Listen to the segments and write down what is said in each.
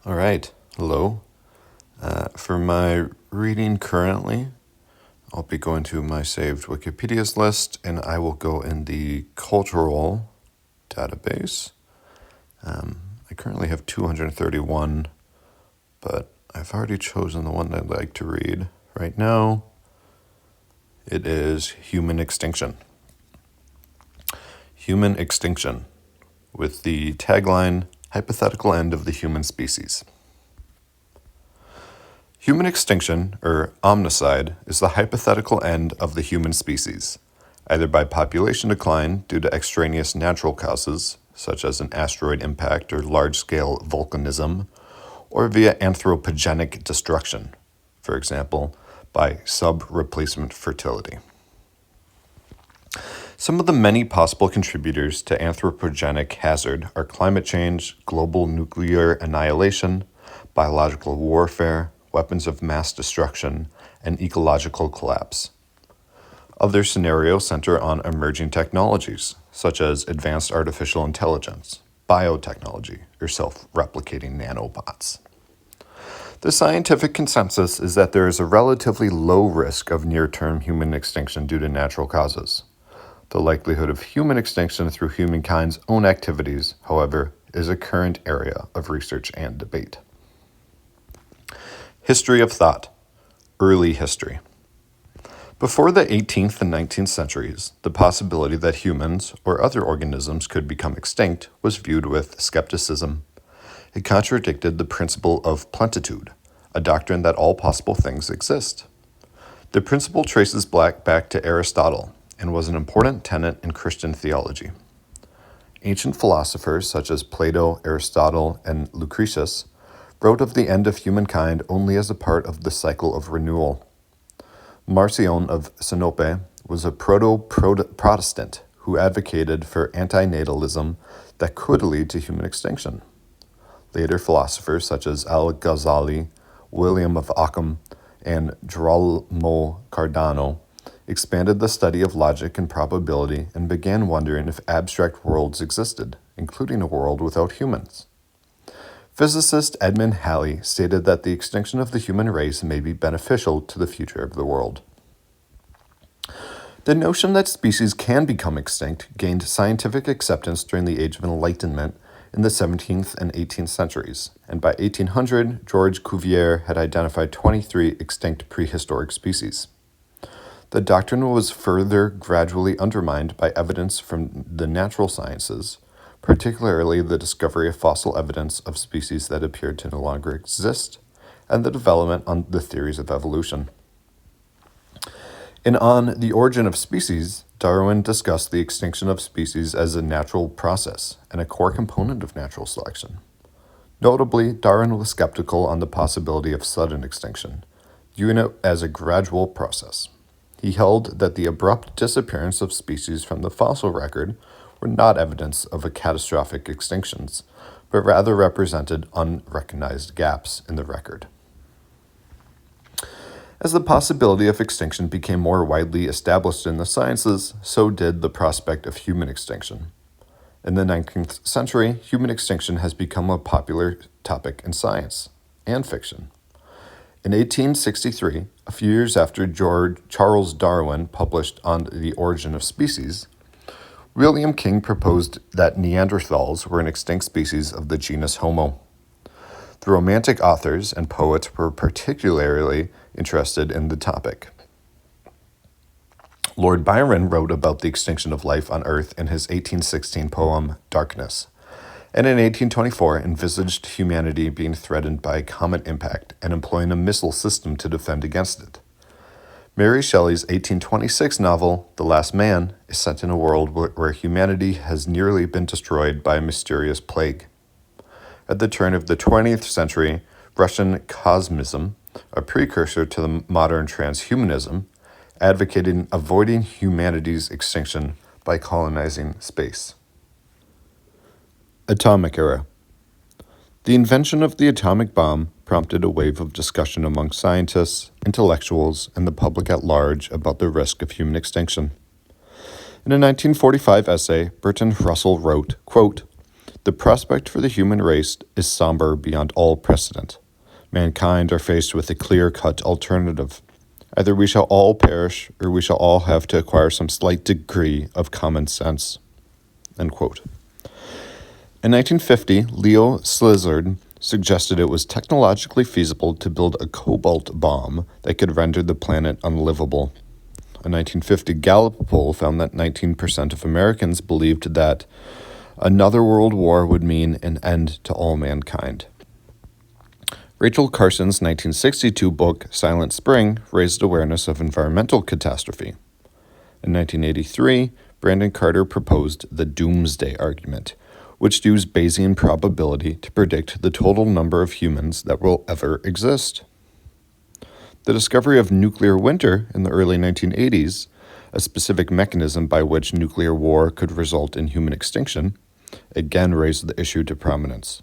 All right, hello. For my reading currently, I'll be going to my saved Wikipedia's list, and I will go in the cultural database. I currently have 231, but I've already chosen the one I'd like to read. Right now, it is Human Extinction. Human Extinction, with the tagline, Hypothetical End of the Human Species. Human extinction, or omnicide, is the hypothetical end of the human species, either by population decline due to extraneous natural causes, such as an asteroid impact or large-scale volcanism, or via anthropogenic destruction, for example, by sub-replacement fertility. Some of the many possible contributors to anthropogenic hazard are climate change, global nuclear annihilation, biological warfare, weapons of mass destruction, and ecological collapse. Other scenarios center on emerging technologies, such as advanced artificial intelligence, biotechnology, or self-replicating nanobots. The scientific consensus is that there is a relatively low risk of near-term human extinction due to natural causes. The likelihood of human extinction through humankind's own activities, however, is a current area of research and debate. History of thought. Early history. Before the 18th and 19th centuries, the possibility that humans or other organisms could become extinct was viewed with skepticism. It contradicted the principle of plenitude, a doctrine that all possible things exist. The principle traces back to Aristotle and was an important tenet in Christian theology. Ancient philosophers such as Plato, Aristotle, and Lucretius wrote of the end of humankind only as a part of the cycle of renewal. Marcion of Sinope was a proto-Protestant who advocated for antinatalism that could lead to human extinction. Later philosophers such as Al-Ghazali, William of Ockham, and Girolamo Cardano expanded the study of logic and probability and began wondering if abstract worlds existed, including a world without humans. Physicist Edmund Halley stated that the extinction of the human race may be beneficial to the future of the world. The notion that species can become extinct gained scientific acceptance during the Age of Enlightenment in the 17th and 18th centuries, and by 1800, George Cuvier had identified 23 extinct prehistoric species. The doctrine was further gradually undermined by evidence from the natural sciences, particularly the discovery of fossil evidence of species that appeared to no longer exist, and the development on the theories of evolution. In On the Origin of Species, Darwin discussed the extinction of species as a natural process and a core component of natural selection. Notably, Darwin was skeptical on the possibility of sudden extinction, viewing it as a gradual process. He held that the abrupt disappearance of species from the fossil record were not evidence of a catastrophic extinctions, but rather represented unrecognized gaps in the record. As the possibility of extinction became more widely established in the sciences, so did the prospect of human extinction. In the 19th century, human extinction has become a popular topic in science and fiction. In 1863, a few years after Charles Darwin published On the Origin of Species, William King proposed that Neanderthals were an extinct species of the genus Homo. The Romantic authors and poets were particularly interested in the topic. Lord Byron wrote about the extinction of life on Earth in his 1816 poem, Darkness, and in 1824 envisaged humanity being threatened by a comet impact and employing a missile system to defend against it. Mary Shelley's 1826 novel, The Last Man, is set in a world where humanity has nearly been destroyed by a mysterious plague. At the turn of the 20th century, Russian cosmism, a precursor to the modern transhumanism, advocated avoiding humanity's extinction by colonizing space. Atomic Era. The invention of the atomic bomb prompted a wave of discussion among scientists, intellectuals, and the public at large about the risk of human extinction. In a 1945 essay, Bertrand Russell wrote, quote, The prospect for the human race is somber beyond all precedent. Mankind are faced with a clear-cut alternative. Either we shall all perish, or we shall all have to acquire some slight degree of common sense." End quote. In 1950, Leo Szilard suggested it was technologically feasible to build a cobalt bomb that could render the planet unlivable. A 1950 Gallup poll found that 19% of Americans believed that another world war would mean an end to all mankind. Rachel Carson's 1962 book, Silent Spring, raised awareness of environmental catastrophe. In 1983, Brandon Carter proposed the doomsday argument, which used Bayesian probability to predict the total number of humans that will ever exist. The discovery of nuclear winter in the early 1980s, a specific mechanism by which nuclear war could result in human extinction, again raised the issue to prominence.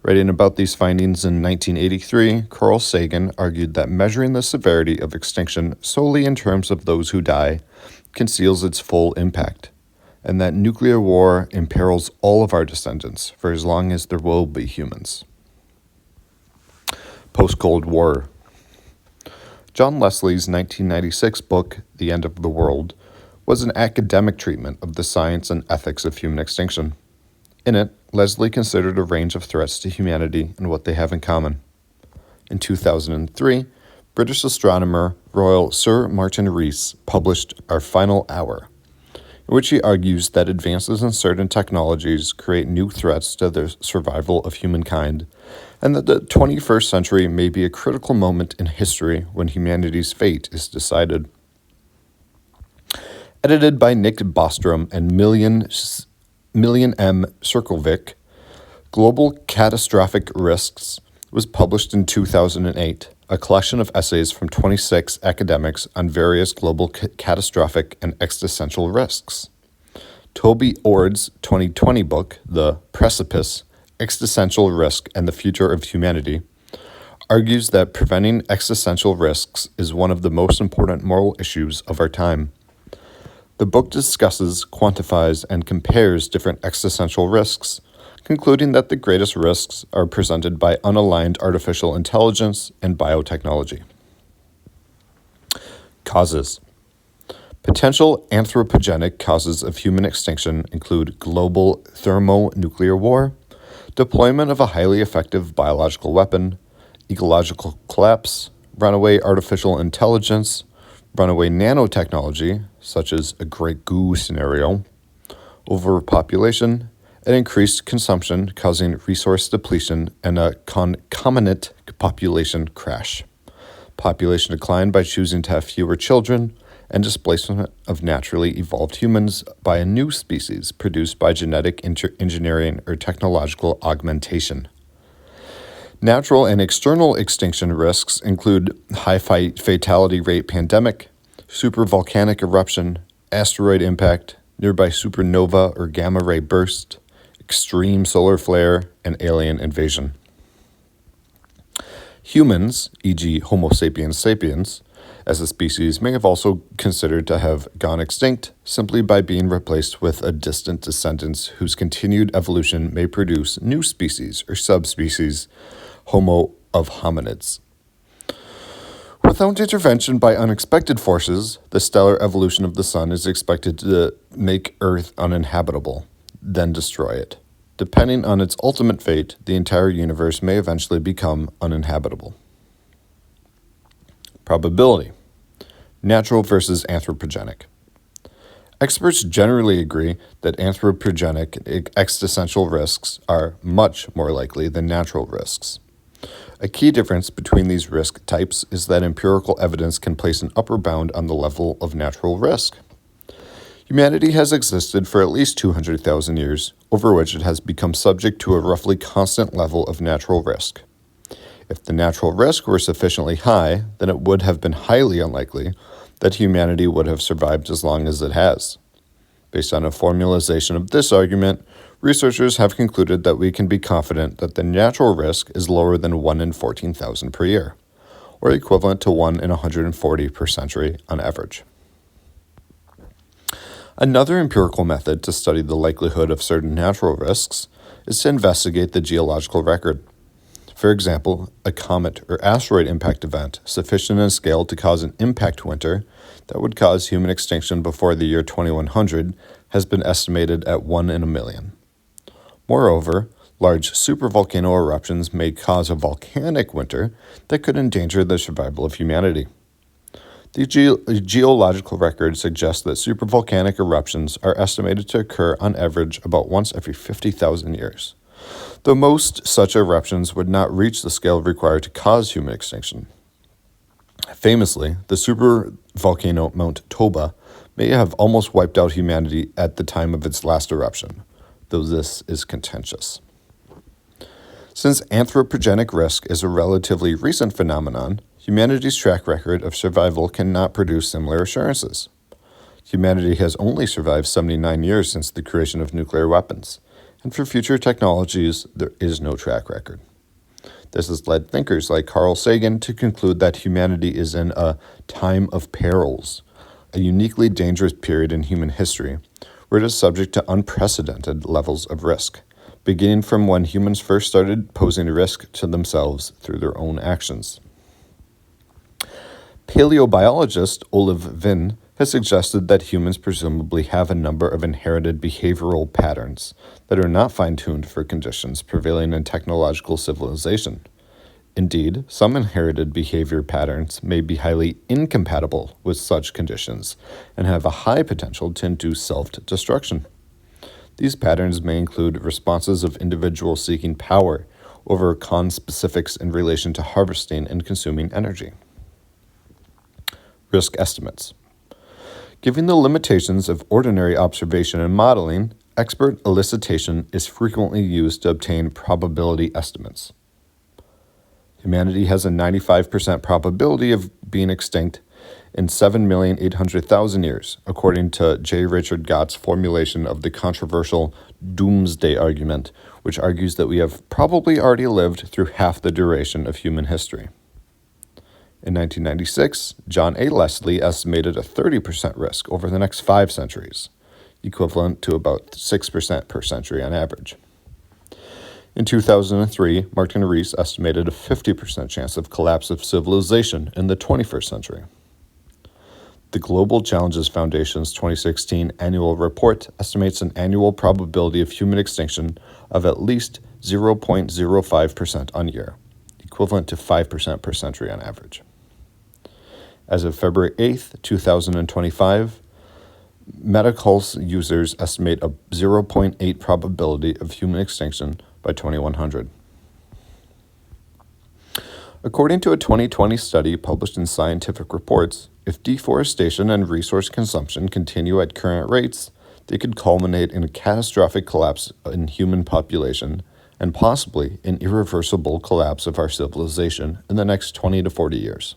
Writing about these findings in 1983, Carl Sagan argued that measuring the severity of extinction solely in terms of those who die conceals its full impact, and that nuclear war imperils all of our descendants for as long as there will be humans. Post-Cold War. John Leslie's 1996 book, The End of the World, was an academic treatment of the science and ethics of human extinction. In it, Leslie considered a range of threats to humanity and what they have in common. In 2003, British astronomer Royal Sir Martin Rees published Our Final Hour, in which he argues that advances in certain technologies create new threats to the survival of humankind, and that the 21st century may be a critical moment in history when humanity's fate is decided. Edited by Nick Bostrom and Million M. Circlevic, Global Catastrophic Risks was published in 2008, a collection of essays from 26 academics on various global catastrophic and existential risks. Toby Ord's 2020 book, The Precipice, Existential Risk and the Future of Humanity, argues that preventing existential risks is one of the most important moral issues of our time. The book discusses, quantifies, and compares different existential risks, concluding that the greatest risks are presented by unaligned artificial intelligence and biotechnology. Causes. Potential anthropogenic causes of human extinction include global thermonuclear war, deployment of a highly effective biological weapon, ecological collapse, runaway artificial intelligence, runaway nanotechnology, such as a Great Goo scenario, overpopulation, and increased consumption causing resource depletion and a concomitant population crash, population decline by choosing to have fewer children, and displacement of naturally evolved humans by a new species produced by genetic engineering or technological augmentation. Natural and external extinction risks include high fatality rate pandemic, supervolcanic eruption, asteroid impact, nearby supernova or gamma ray burst, extreme solar flare, and alien invasion. Humans, e.g. Homo sapiens sapiens, as a species may have also considered to have gone extinct simply by being replaced with a distant descendants whose continued evolution may produce new species or subspecies, Homo of hominids. Without intervention by unexpected forces, the stellar evolution of the sun is expected to make Earth uninhabitable, then destroy it. Depending on its ultimate fate, the entire universe may eventually become uninhabitable. Probability. Natural versus anthropogenic. Experts generally agree that anthropogenic existential risks are much more likely than natural risks. A key difference between these risk types is that empirical evidence can place an upper bound on the level of natural risk. Humanity has existed for at least 200,000 years, over which it has become subject to a roughly constant level of natural risk. If the natural risk were sufficiently high, then it would have been highly unlikely that humanity would have survived as long as it has. Based on a formalization of this argument, researchers have concluded that we can be confident that the natural risk is lower than 1 in 14,000 per year, or equivalent to 1 in 140 per century on average. Another empirical method to study the likelihood of certain natural risks is to investigate the geological record. For example, a comet or asteroid impact event sufficient in scale to cause an impact winter that would cause human extinction before the year 2100 has been estimated at 1 in a million. Moreover, large supervolcano eruptions may cause a volcanic winter that could endanger the survival of humanity. The geological record suggests that supervolcanic eruptions are estimated to occur on average about once every 50,000 years, though most such eruptions would not reach the scale required to cause human extinction. Famously, the supervolcano Mount Toba may have almost wiped out humanity at the time of its last eruption, though this is contentious. Since anthropogenic risk is a relatively recent phenomenon, humanity's track record of survival cannot produce similar assurances. Humanity has only survived 79 years since the creation of nuclear weapons, and for future technologies, there is no track record. This has led thinkers like Carl Sagan to conclude that humanity is in a time of perils, a uniquely dangerous period in human history, where it is subject to unprecedented levels of risk, beginning from when humans first started posing risk to themselves through their own actions. Paleobiologist Olive Vinn has suggested that humans presumably have a number of inherited behavioral patterns that are not fine-tuned for conditions prevailing in technological civilization. Indeed, some inherited behavior patterns may be highly incompatible with such conditions and have a high potential to induce self-destruction. These patterns may include responses of individuals seeking power over conspecifics in relation to harvesting and consuming energy. Risk estimates. Given the limitations of ordinary observation and modeling, expert elicitation is frequently used to obtain probability estimates. Humanity has a 95% probability of being extinct in 7,800,000 years, according to J. Richard Gott's formulation of the controversial doomsday argument, which argues that we have probably already lived through half the duration of human history. In 1996, John A. Leslie estimated a 30% risk over the next 5 centuries, equivalent to about 6% per century on average. In 2003, Martin Rees estimated a 50% chance of collapse of civilization in the 21st century. The Global Challenges Foundation's 2016 annual report estimates an annual probability of human extinction of at least 0.05% on year, equivalent to 5% per century on average. As of February 8, 2025, medical users estimate a 0.8 probability of human extinction by 2100. According to a 2020 study published in Scientific Reports, if deforestation and resource consumption continue at current rates, they could culminate in a catastrophic collapse in human population and possibly an irreversible collapse of our civilization in the next 20 to 40 years.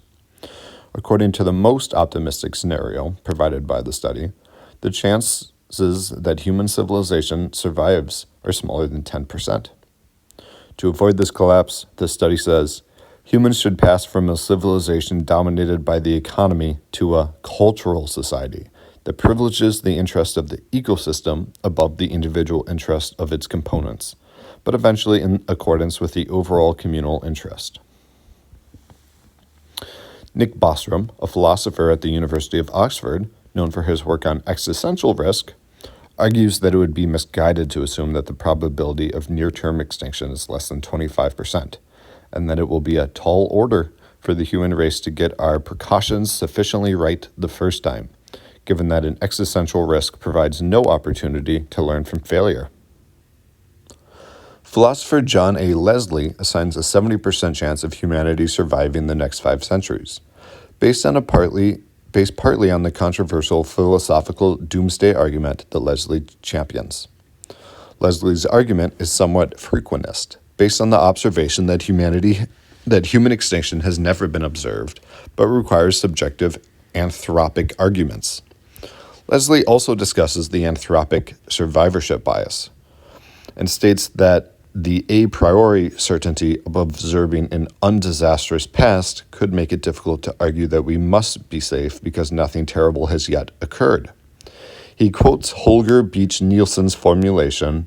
According to the most optimistic scenario provided by the study, the chances that human civilization survives are smaller than 10%. To avoid this collapse, the study says, humans should pass from a civilization dominated by the economy to a cultural society that privileges the interest of the ecosystem above the individual interest of its components, but eventually in accordance with the overall communal interest. Nick Bostrom, a philosopher at the University of Oxford, known for his work on existential risk, argues that it would be misguided to assume that the probability of near-term extinction is less than 25%, and that it will be a tall order for the human race to get our precautions sufficiently right the first time, given that an existential risk provides no opportunity to learn from failure. Philosopher John A. Leslie assigns a 70% chance of humanity surviving the next 5 centuries, based partly on the controversial philosophical doomsday argument that Leslie champions. Leslie's argument is somewhat frequentist, based on the observation that human extinction has never been observed, but requires subjective anthropic arguments. Leslie also discusses the anthropic survivorship bias, and states that the a priori certainty of observing an undisastrous past could make it difficult to argue that we must be safe because nothing terrible has yet occurred. He quotes Holger Beach Nielsen's formulation,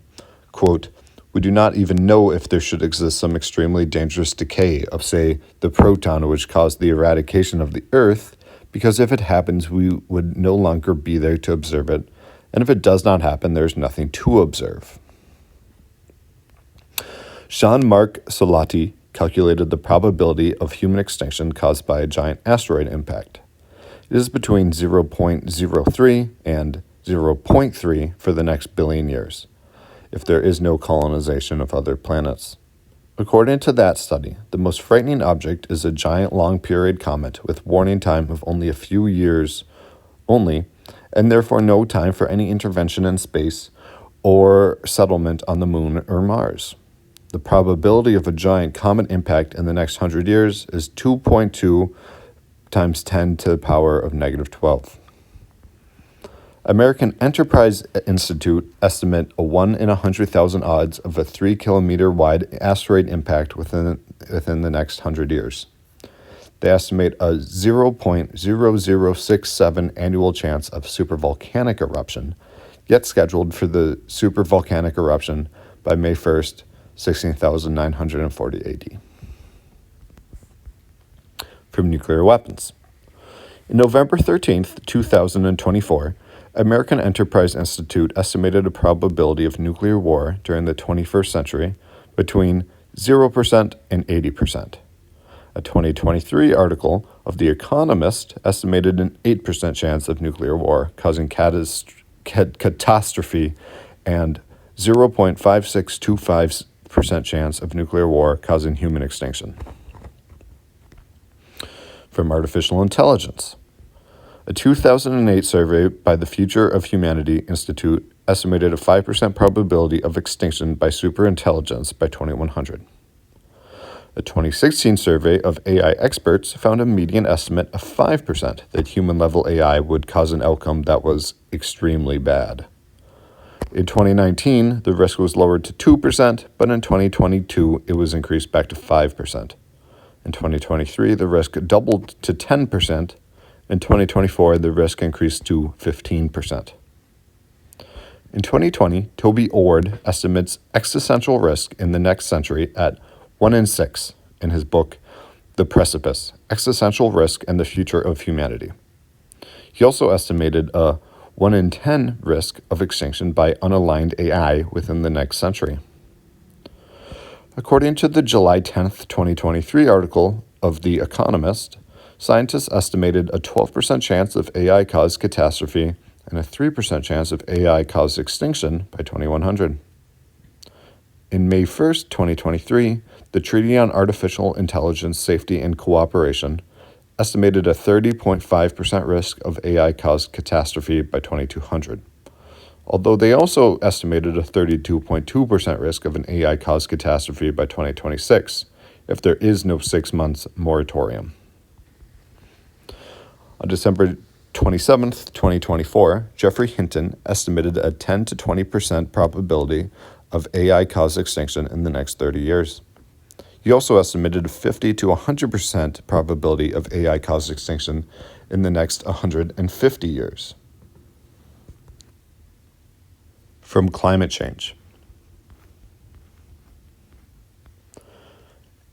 quote, We do not even know if there should exist some extremely dangerous decay of, say, the proton which caused the eradication of the Earth, because if it happens, we would no longer be there to observe it, and if it does not happen, there is nothing to observe. Jean-Marc Solati calculated the probability of human extinction caused by a giant asteroid impact. It is between 0.03 and 0.3 for the next billion years, if there is no colonization of other planets. According to that study, the most frightening object is a giant long-period comet with warning time of only a few years only, and therefore no time for any intervention in space or settlement on the Moon or Mars. The probability of a giant comet impact in the next 100 years is 2.2 times 10 to the power of negative 12. American Enterprise Institute estimate a 1 in 100,000 odds of a 3-kilometer wide asteroid impact within the next 100 years. They estimate a 0.0067 annual chance of supervolcanic eruption, yet scheduled for the supervolcanic eruption by May 1st, 16,940 AD. From nuclear weapons. In November 13th, 2024, American Enterprise Institute estimated a probability of nuclear war during the 21st century between 0% and 80%. A 2023 article of The Economist estimated an 8% chance of nuclear war causing catastrophe and 0.5625% chance of nuclear war causing human extinction. From artificial intelligence. A 2008 survey by the Future of Humanity Institute estimated a 5% probability of extinction by superintelligence by 2100. A 2016 survey of AI experts found a median estimate of 5% that human-level AI would cause an outcome that was extremely bad. In 2019, the risk was lowered to 2%, but in 2022, it was increased back to 5%. In 2023, the risk doubled to 10%. In 2024, the risk increased to 15%. In 2020, Toby Ord estimates existential risk in the next century at 1 in 6 in his book, The Precipice, Existential Risk and the Future of Humanity. He also estimated a 1 in 10 risk of extinction by unaligned AI within the next century. According to the July 10th, 2023 article of The Economist, scientists estimated a 12% chance of AI-caused catastrophe and a 3% chance of AI-caused extinction by 2100. In May 1st, 2023, the Treaty on Artificial Intelligence Safety and Cooperation estimated a 30.5% risk of AI-caused catastrophe by 2200, although they also estimated a 32.2% risk of an AI-caused catastrophe by 2026 if there is no 6 months moratorium. On December 27, 2024, Geoffrey Hinton estimated a 10 to 20% probability of AI-caused extinction in the next 30 years. He also estimated a 50 to 100% probability of AI-caused extinction in the next 150 years. From climate change.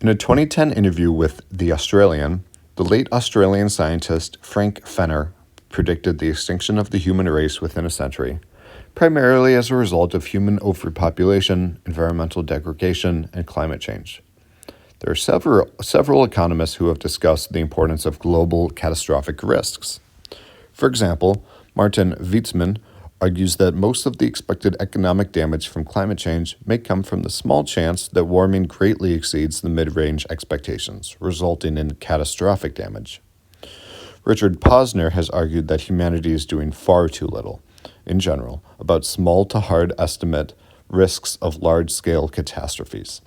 In a 2010 interview with The Australian, the late Australian scientist Frank Fenner predicted the extinction of the human race within a century, primarily as a result of human overpopulation, environmental degradation, and climate change. There are several economists who have discussed the importance of global catastrophic risks. For example, Martin Weitzman argues that most of the expected economic damage from climate change may come from the small chance that warming greatly exceeds the mid-range expectations, resulting in catastrophic damage. Richard Posner has argued that humanity is doing far too little, in general, about small to hard estimate risks of large-scale catastrophes.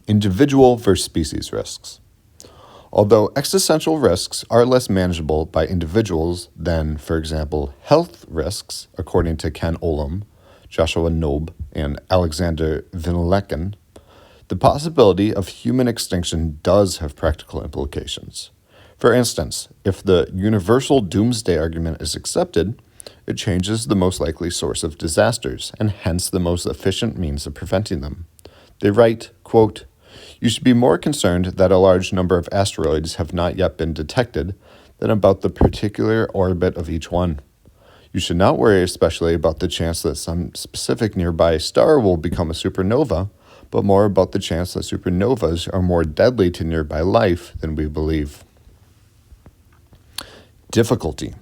Individual versus species risks. Although existential risks are less manageable by individuals than, for example, health risks, according to Ken Olam, Joshua Knobe, and Alexander Vinlekin, the possibility of human extinction does have practical implications. For instance, if the universal doomsday argument is accepted, it changes the most likely source of disasters, and hence the most efficient means of preventing them. They write, quote, "You should be more concerned that a large number of asteroids have not yet been detected than about the particular orbit of each one. You should not worry especially about the chance that some specific nearby star will become a supernova, but more about the chance that supernovas are more deadly to nearby life than we believe." Difficulty.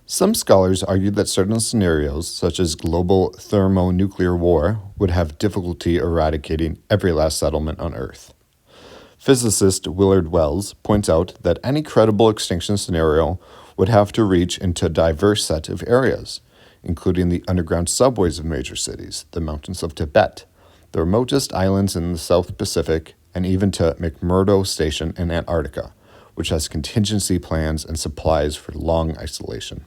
Some scholars argue that certain scenarios, such as global thermonuclear war, would have difficulty eradicating every last settlement on Earth. Physicist Willard Wells points out that any credible extinction scenario would have to reach into a diverse set of areas, including the underground subways of major cities, the mountains of Tibet, the remotest islands in the South Pacific, and even to McMurdo Station in Antarctica, which has contingency plans and supplies for long isolation.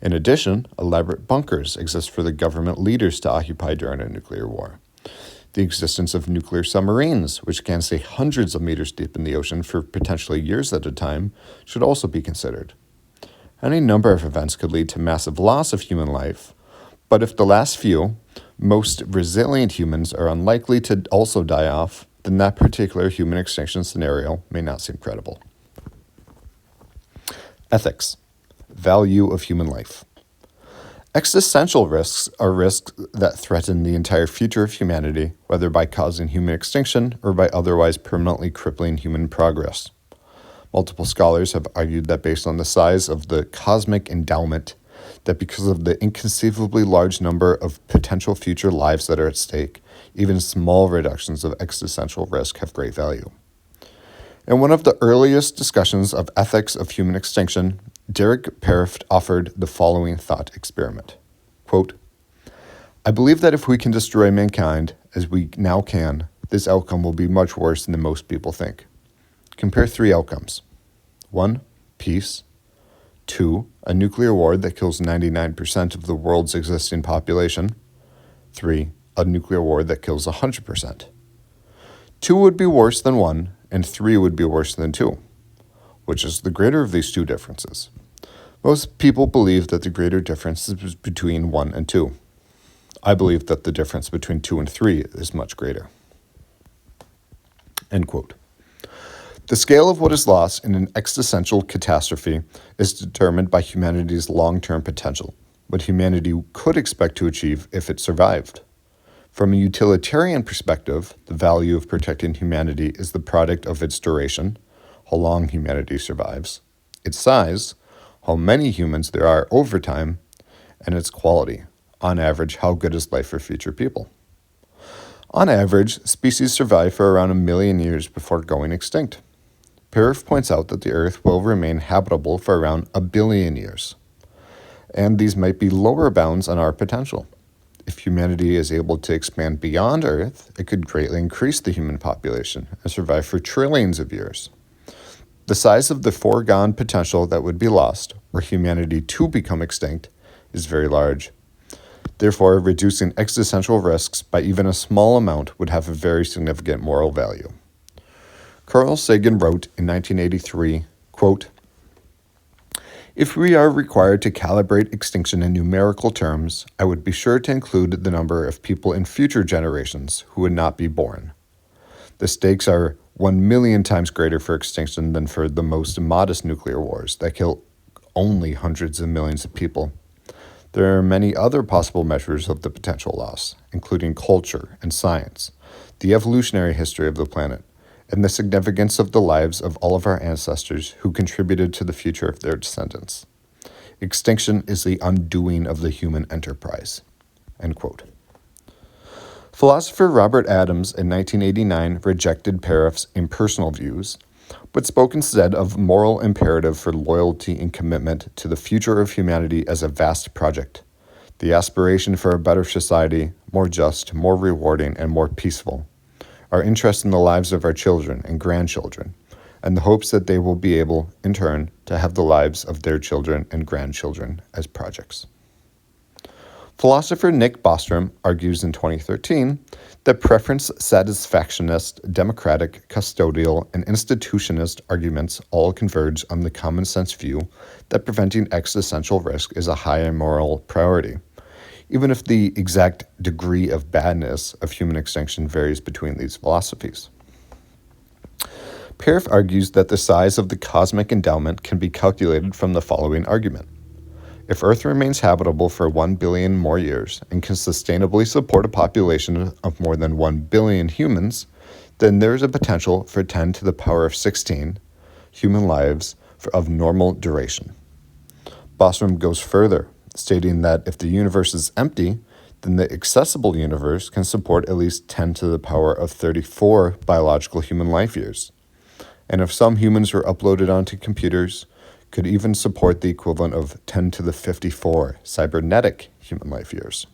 In addition, elaborate bunkers exist for the government leaders to occupy during a nuclear war. The existence of nuclear submarines, which can stay hundreds of meters deep in the ocean for potentially years at a time, should also be considered. Any number of events could lead to massive loss of human life, but if the last few, most resilient humans are unlikely to also die off, then that particular human extinction scenario may not seem credible. Ethics. Value of human life. Existential risks are risks that threaten the entire future of humanity, whether by causing human extinction or by otherwise permanently crippling human progress. Multiple scholars have argued that based on the size of the cosmic endowment, that because of the inconceivably large number of potential future lives that are at stake, even small reductions of existential risk have great value. In one of the earliest discussions of ethics of human extinction, Derek Perft offered the following thought experiment. Quote, "I believe that if we can destroy mankind, as we now can, this outcome will be much worse than most people think. Compare three outcomes. 1. Peace. 2. A nuclear war that kills 99% of the world's existing population. 3. A nuclear war that kills 100%. 2 would be worse than 1, and 3 would be worse than 2. Which is the greater of these two differences? Most people believe that the greater difference is between 1 and 2. I believe that the difference between 2 and 3 is much greater." End quote. The scale of what is lost in an existential catastrophe is determined by humanity's long-term potential, what humanity could expect to achieve if it survived. From a utilitarian perspective, the value of protecting humanity is the product of its duration, how long humanity survives, its size, how many humans there are over time, and its quality, on average, how good is life for future people. On average, species survive for around 1 million years before going extinct. Perf points out that the Earth will remain habitable for around 1 billion years, and these might be lower bounds on our potential. If humanity is able to expand beyond Earth, it could greatly increase the human population and survive for trillions of years. The size of the foregone potential that would be lost, were humanity to become extinct, is very large. Therefore, reducing existential risks by even a small amount would have a very significant moral value. Carl Sagan wrote in 1983, quote, "If we are required to calibrate extinction in numerical terms, I would be sure to include the number of people in future generations who would not be born. The stakes are 1 million times greater for extinction than for the most modest nuclear wars that kill only hundreds of millions of people. There are many other possible measures of the potential loss, including culture and science, the evolutionary history of the planet, and the significance of the lives of all of our ancestors who contributed to the future of their descendants. Extinction is the undoing of the human enterprise." End quote. Philosopher Robert Adams in 1989 rejected Perif's impersonal views, but spoke instead of moral imperative for loyalty and commitment to the future of humanity as a vast project, the aspiration for a better society, more just, more rewarding, and more peaceful, our interest in the lives of our children and grandchildren, and the hopes that they will be able, in turn, to have the lives of their children and grandchildren as projects. Philosopher Nick Bostrom argues in 2013 that preference satisfactionist, democratic, custodial, and institutionist arguments all converge on the common sense view that preventing existential risk is a high moral priority, even if the exact degree of badness of human extinction varies between these philosophies. Parif argues that the size of the cosmic endowment can be calculated from the following argument. If Earth remains habitable for 1 billion more years and can sustainably support a population of more than 1 billion humans, then there is a potential for 10 to the power of 16 human lives of normal duration. Bostrom goes further, stating that if the universe is empty, then the accessible universe can support at least 10 to the power of 34 biological human life years. And if some humans were uploaded onto computers, could even support the equivalent of 10 to the 54 cybernetic human life years.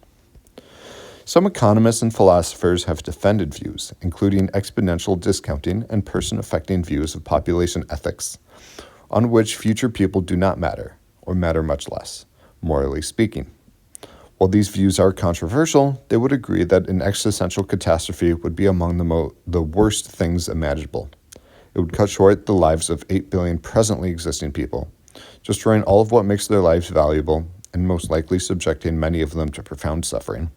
Some economists and philosophers have defended views, including exponential discounting and person-affecting views of population ethics, on which future people do not matter, or matter much less, morally speaking. While these views are controversial, they would agree that an existential catastrophe would be among the worst things imaginable. It would cut short the lives of 8 billion presently existing people, destroying all of what makes their lives valuable and most likely subjecting many of them to profound suffering.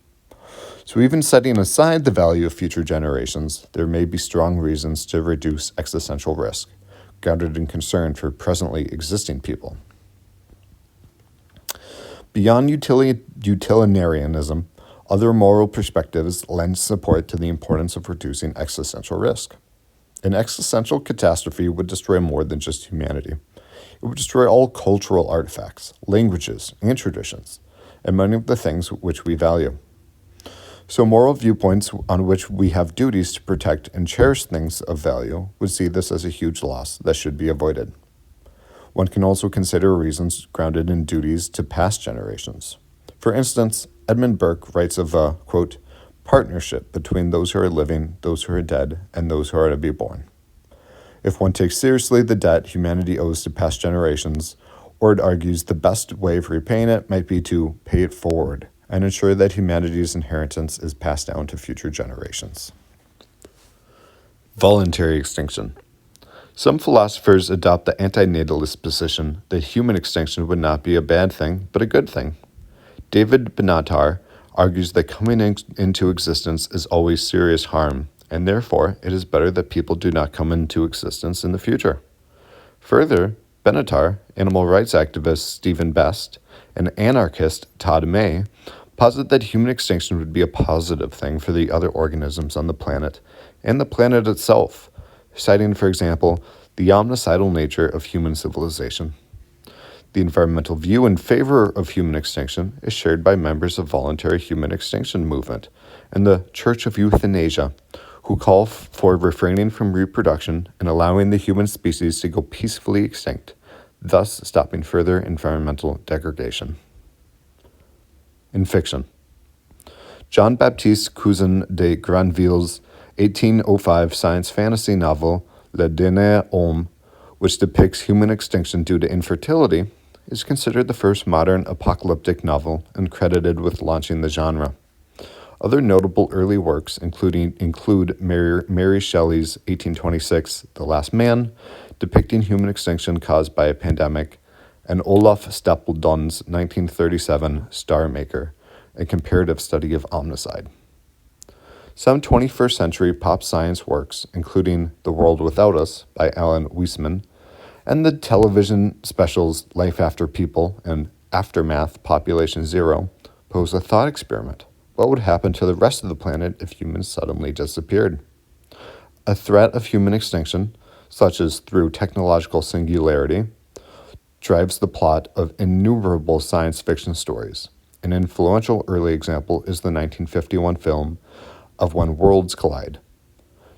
So even setting aside the value of future generations, there may be strong reasons to reduce existential risk, grounded in concern for presently existing people. Beyond utilitarianism, other moral perspectives lend support to the importance of reducing existential risk. An existential catastrophe would destroy more than just humanity. It would destroy all cultural artifacts, languages, and traditions, and many of the things which we value. So moral viewpoints on which we have duties to protect and cherish things of value would see this as a huge loss that should be avoided. One can also consider reasons grounded in duties to past generations. For instance, Edmund Burke writes of a, quote, partnership between those who are living, those who are dead, and those who are to be born. If one takes seriously the debt humanity owes to past generations, Ord argues the best way of repaying it might be to pay it forward and ensure that humanity's inheritance is passed down to future generations. Voluntary extinction. Some philosophers adopt the antinatalist position that human extinction would not be a bad thing, but a good thing. David Benatar argues that coming into existence is always serious harm, and therefore it is better that people do not come into existence in the future. Further, Benatar, animal rights activist Stephen Best, and anarchist Todd May posit that human extinction would be a positive thing for the other organisms on the planet and the planet itself, citing, for example, the omnicidal nature of human civilization. The environmental view in favor of human extinction is shared by members of voluntary human extinction movement and the Church of Euthanasia, who call for refraining from reproduction and allowing the human species to go peacefully extinct, thus stopping further environmental degradation. In fiction, Jean-Baptiste Cousin de Granville's 1805 science fantasy novel Le Dernier Homme, which depicts human extinction due to infertility, is considered the first modern apocalyptic novel and credited with launching the genre. Other notable early works include Mary Shelley's 1826 The Last Man, depicting human extinction caused by a pandemic, and Olaf Stapledon's 1937 Star Maker, a comparative study of omnicide. Some 21st century pop science works, including The World Without Us by Alan Weisman, and the television specials Life After People and Aftermath Population Zero, pose a thought experiment. What would happen to the rest of the planet if humans suddenly disappeared? A threat of human extinction, such as through technological singularity, drives the plot of innumerable science fiction stories. An influential early example is the 1951 film of When Worlds Collide.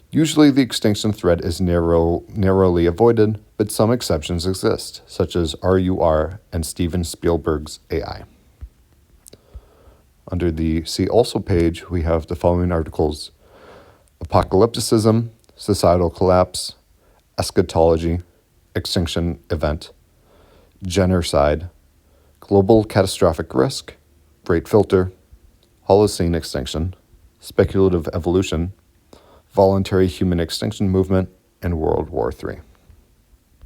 Usually the extinction threat is narrowly avoided, but some exceptions exist, such as RUR and Steven Spielberg's AI. Under the See Also page, we have the following articles: Apocalypticism, Societal Collapse, Eschatology, Extinction Event, Genericide, Global Catastrophic Risk, Great Filter, Holocene extinction, speculative evolution, voluntary human extinction movement, and World War III.